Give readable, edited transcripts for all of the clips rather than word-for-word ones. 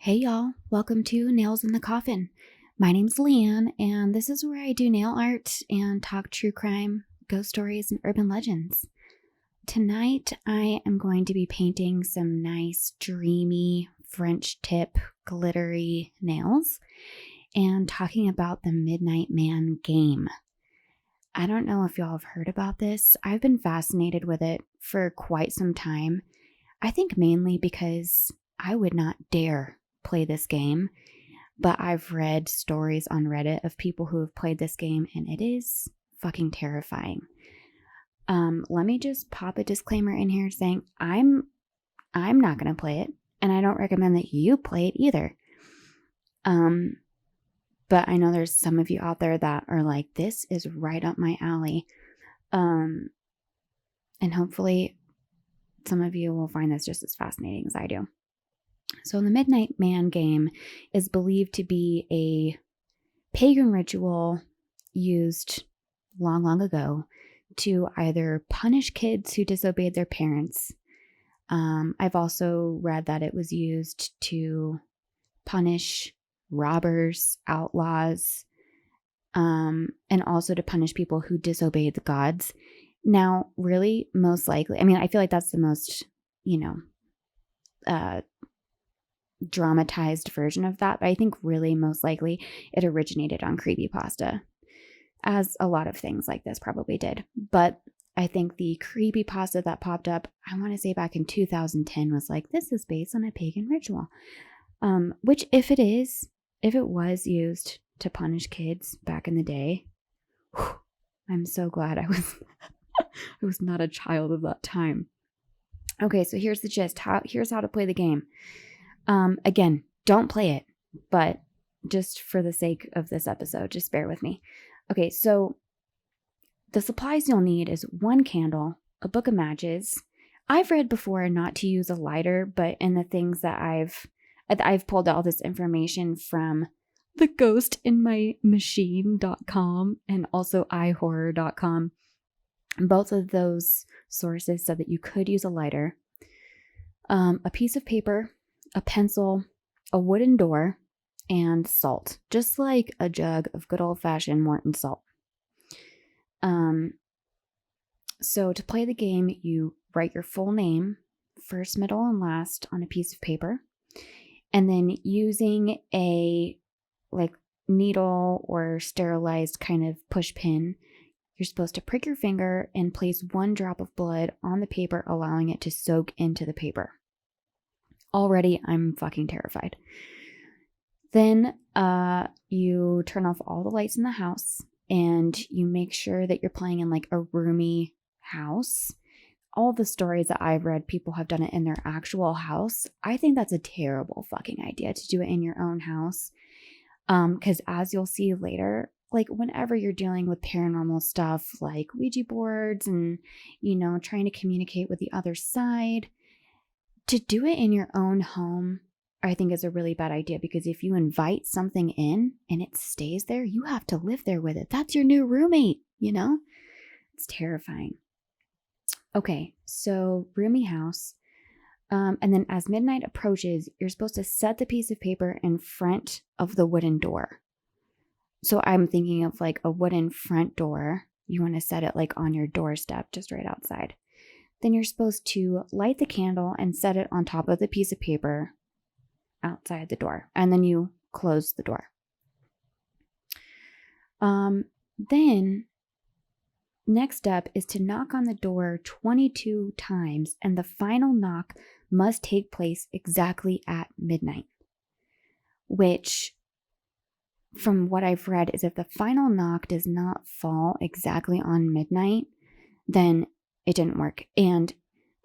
Hey y'all, welcome to Nails in the Coffin. My name's Leanne, and this is where I do nail art and talk true crime, ghost stories, and urban legends. Tonight, I am going to be painting some nice, dreamy, French tip, glittery nails and talking about the Midnight Man game. I don't know if y'all have heard about this. I've been fascinated with it for quite some time. I think mainly because I would not dare play this game, but I've read stories on Reddit of people who have played this game and it is fucking terrifying. Let me just pop a disclaimer in here saying I'm not going to play it, and I don't recommend that you play it either. But I know there's some of you out there that are like, this is right up my alley. And hopefully some of you will find this just as fascinating as I do. So the Midnight Man game is believed to be a pagan ritual used long, long ago to either punish kids who disobeyed their parents. I've also read that it was used to punish robbers, outlaws, and also to punish people who disobeyed the gods. Now, really, most likely, I feel like that's the most, dramatized version of that, but I think really most likely it originated on creepypasta, as a lot of things like this probably did. But I think the creepypasta that popped up, I want to say back in 2010, was like, this is based on a pagan ritual. Which if it was used to punish kids back in the day, I'm so glad I was not a child of that time. Okay, so here's the gist. Here's how to play the game. Again, don't play it, but just for the sake of this episode, just bear with me. Okay, so the supplies you'll need is one candle, a book of matches. I've read before not to use a lighter, but in the things that I've pulled all this information from theghostinmymachine.com and also ihorror.com. Both of those sources said that you could use a lighter, a piece of paper, a pencil, a wooden door, and salt, just like a jug of good old-fashioned Morton salt. So to play the game, you write your full name, first, middle, and last, on a piece of paper, and then using a needle or sterilized kind of push pin, you're supposed to prick your finger and place one drop of blood on the paper, allowing it to soak into the paper. Already, I'm fucking terrified. Then you turn off all the lights in the house and you make sure that you're playing in a roomy house. All the stories that I've read, people have done it in their actual house. I think that's a terrible fucking idea to do it in your own house. Because as you'll see later, whenever you're dealing with paranormal stuff like Ouija boards and, trying to communicate with the other side, to do it in your own home, I think is a really bad idea, because if you invite something in and it stays there, you have to live there with it. That's your new roommate, It's terrifying. Okay, so roomy house. And then as midnight approaches, you're supposed to set the piece of paper in front of the wooden door. So I'm thinking of a wooden front door. You want to set it on your doorstep, just right outside. Then you're supposed to light the candle and set it on top of the piece of paper outside the door. And then you close the door. Then next step is to knock on the door 22 times, and the final knock must take place exactly at midnight. Which, from what I've read, is if the final knock does not fall exactly on midnight, then it didn't work. And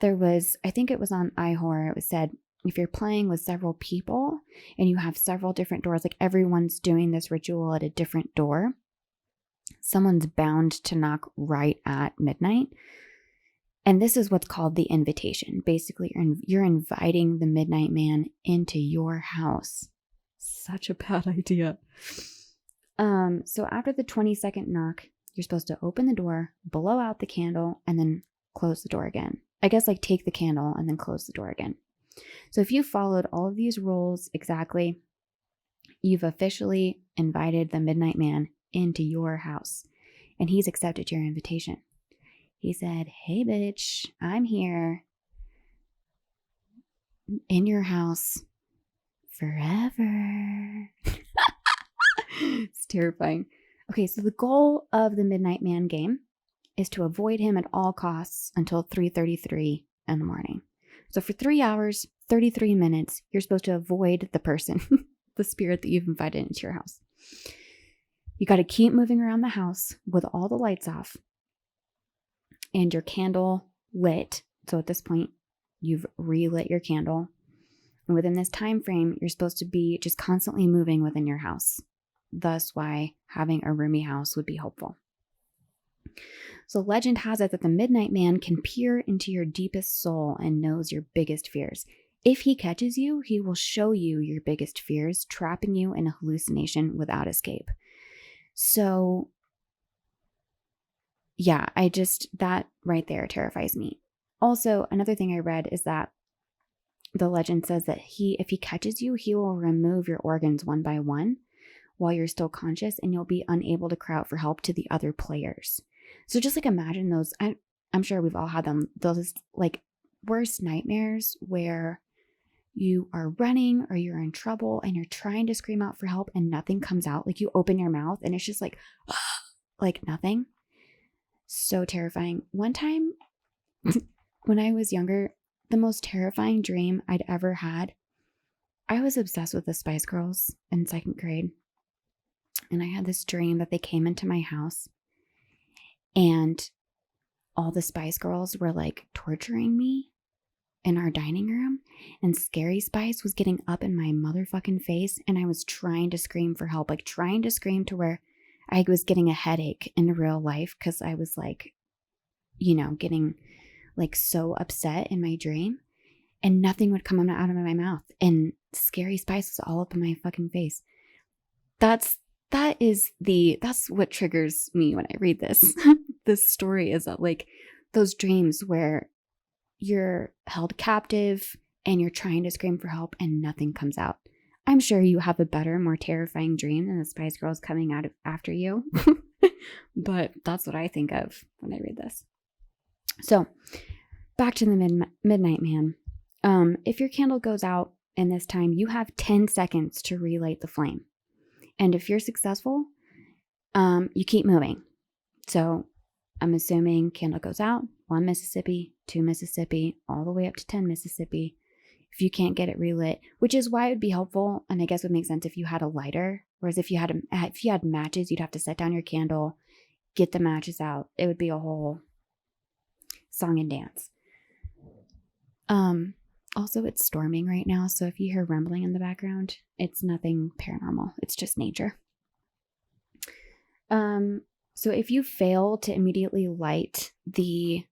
there was, I think it was on iHorror, it was said, if you're playing with several people and you have several different doors, everyone's doing this ritual at a different door, someone's bound to knock right at midnight. And this is what's called the invitation. Basically, you're inviting the Midnight Man into your house. Such a bad idea. So after the 22nd knock, you're supposed to open the door, blow out the candle, and then close the door again. I guess take the candle and then close the door again. So if you followed all of these rules exactly, you've officially invited the Midnight Man into your house, and he's accepted your invitation. He said, "Hey, bitch, I'm here in your house forever." It's terrifying. Okay, so the goal of the Midnight Man game is to avoid him at all costs until 3:33 in the morning. So for 3 hours, 33 minutes, you're supposed to avoid the person, the spirit that you've invited into your house. You got to keep moving around the house with all the lights off and your candle lit. So at this point, you've relit your candle. And within this time frame, you're supposed to be just constantly moving within your house. Thus why having a roomy house would be helpful. So legend has it that the Midnight Man can peer into your deepest soul and knows your biggest fears. If he catches you, he will show you your biggest fears, trapping you in a hallucination without escape. So yeah, that right there terrifies me. Also, another thing I read is that the legend says that if he catches you, he will remove your organs one by one while you're still conscious, and you'll be unable to cry out for help to the other players. So just like imagine those, I'm sure we've all had them, those like worst nightmares where you are running or you're in trouble and you're trying to scream out for help and nothing comes out. Like you open your mouth and it's just like nothing. So terrifying. One time when I was younger, the most terrifying dream I'd ever had, I was obsessed with the Spice Girls in 2nd grade. And I had this dream that they came into my house and all the Spice Girls were like torturing me in our dining room, and Scary Spice was getting up in my motherfucking face, and I was trying to scream for help, like trying to scream to where I was getting a headache in real life because I was like, getting like so upset in my dream, and nothing would come out of my mouth, and Scary Spice was all up in my fucking face. That's what triggers me when I read this. This story is that like those dreams where you're held captive and you're trying to scream for help and nothing comes out. I'm sure you have a better, more terrifying dream than the Spice Girls coming out after you. But that's what I think of when I read this. So back to the Midnight Man. If your candle goes out in this time, you have 10 seconds to relight the flame. And if you're successful, you keep moving. So I'm assuming candle goes out, 1 Mississippi, 2 Mississippi, all the way up to 10 Mississippi. If you can't get it relit, which is why it would be helpful, and I guess would make sense if you had a lighter. Whereas if you had matches, you'd have to set down your candle, get the matches out. It would be a whole song and dance. Also, it's storming right now, so if you hear rumbling in the background, it's nothing paranormal. It's just nature. So if you fail to immediately light the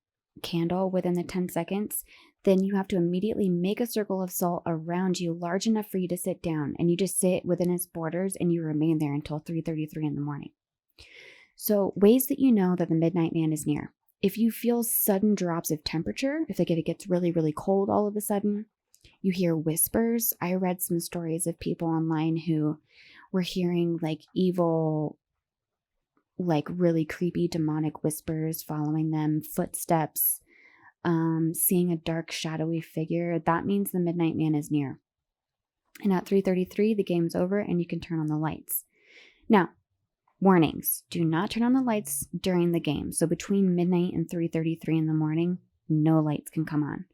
candle within the 10 seconds, then you have to immediately make a circle of salt around you large enough for you to sit down, and you just sit within its borders and you remain there until 3:33 in the morning. So ways that you know that the Midnight Man is near. If you feel sudden drops of temperature, if it gets really, really cold all of a sudden, you hear whispers. I read some stories of people online who were hearing like evil, like really creepy demonic whispers following them, footsteps, seeing a dark shadowy figure. That means the Midnight Man is near. And at 3:33, the game's over and you can turn on the lights. Now, warnings, do not turn on the lights during the game. So between midnight and 3:33 in the morning, no lights can come on.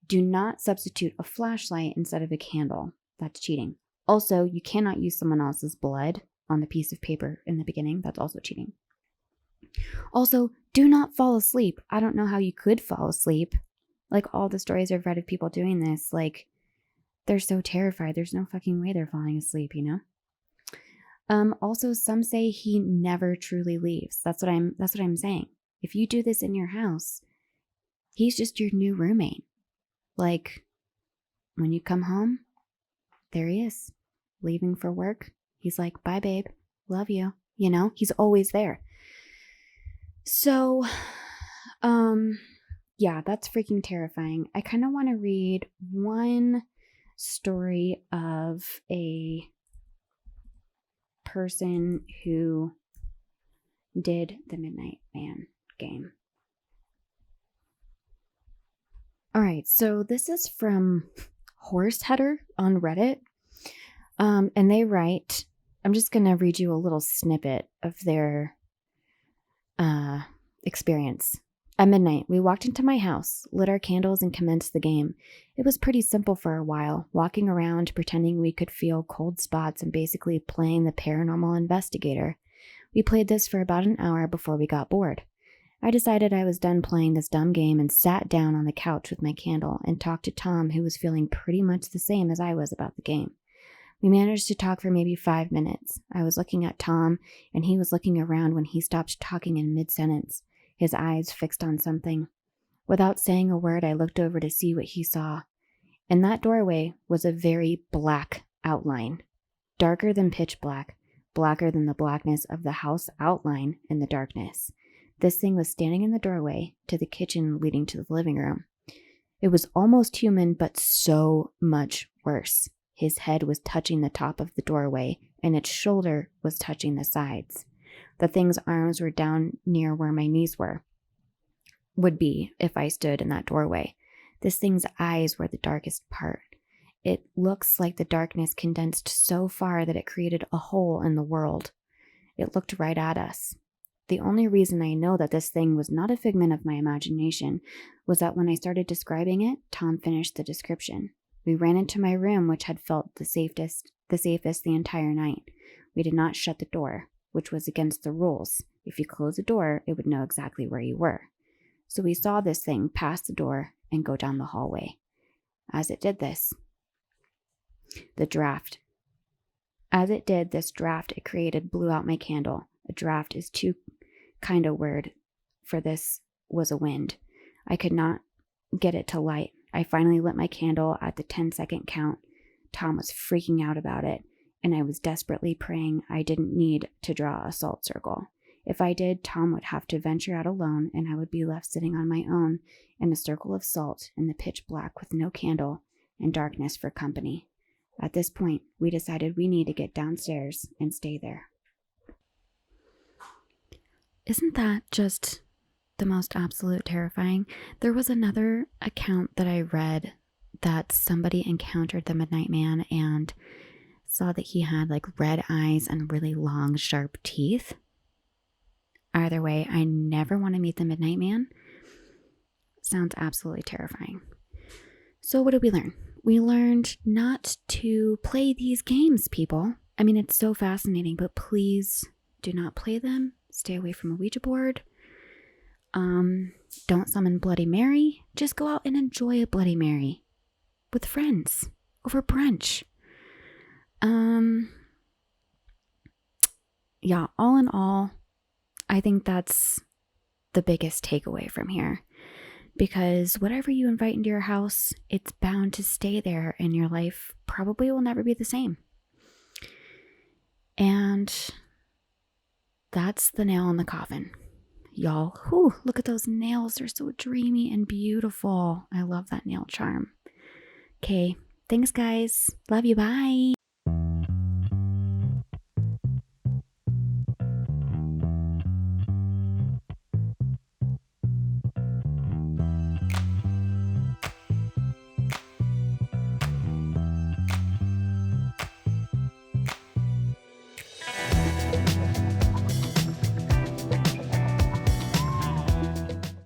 Do not substitute a flashlight instead of a candle. That's cheating. Also, you cannot use someone else's blood on the piece of paper in the beginning. That's also cheating. Also, do not fall asleep. I don't know how you could fall asleep. Like all the stories I've read of people doing this, like they're so terrified. There's no fucking way they're falling asleep, you know? Also, some say he never truly leaves. That's what I'm saying. If you do this in your house, he's just your new roommate. Like, when you come home, there he is, leaving for work. He's like, bye, babe. Love you. You know, he's always there. So, Yeah, that's freaking terrifying. I kind of want to read one story of a person who did the Midnight Man game. All right, so this is from Horseheader on Reddit. And they write, I'm just going to read you a little snippet of their experience. At midnight, we walked into my house, lit our candles, and commenced the game. It was pretty simple for a while, walking around pretending we could feel cold spots and basically playing the paranormal investigator. We played this for about an hour before we got bored. I decided I was done playing this dumb game and sat down on the couch with my candle and talked to Tom, who was feeling pretty much the same as I was about the game. We managed to talk for maybe 5 minutes. I was looking at Tom, and he was looking around when he stopped talking in mid-sentence, his eyes fixed on something. Without saying a word, I looked over to see what he saw. In that doorway was a very black outline, darker than pitch black, blacker than the blackness of the house outline in the darkness. This thing was standing in the doorway to the kitchen leading to the living room. It was almost human, but so much worse. His head was touching the top of the doorway, and its shoulder was touching the sides. The thing's arms were down near where my knees would be if I stood in that doorway. This thing's eyes were the darkest part. It looks like the darkness condensed so far that it created a hole in the world. It looked right at us. The only reason I know that this thing was not a figment of my imagination was that when I started describing it, Tom finished the description. We ran into my room, which had felt the safest the entire night. We did not shut the door, which was against the rules. If you closed the door, it would know exactly where you were. So we saw this thing pass the door and go down the hallway. As it did this draft, it created blew out my candle. A draft is too kind a word for this was a wind. I could not get it to light. I finally lit my candle at the 10-second count. Tom was freaking out about it, and I was desperately praying I didn't need to draw a salt circle. If I did, Tom would have to venture out alone, and I would be left sitting on my own in a circle of salt in the pitch black with no candle and darkness for company. At this point, we decided we need to get downstairs and stay there. Isn't that just the most absolute terrifying? There was another account that I read that somebody encountered the Midnight Man and saw that he had like red eyes and really long, sharp teeth. Either way, I never want to meet the Midnight Man. Sounds absolutely terrifying. So what did we learn? We learned not to play these games, people. I mean, it's so fascinating, but please do not play them. Stay away from a Ouija board. Don't summon Bloody Mary. Just go out and enjoy a Bloody Mary with friends over brunch. Yeah, all in all, I think that's the biggest takeaway from here. Because whatever you invite into your house, it's bound to stay there, and your life probably will never be the same. And that's the nail in the coffin. Y'all, whew, look at those nails. They're so dreamy and beautiful. I love that nail charm. Okay, thanks guys. Love you. Bye.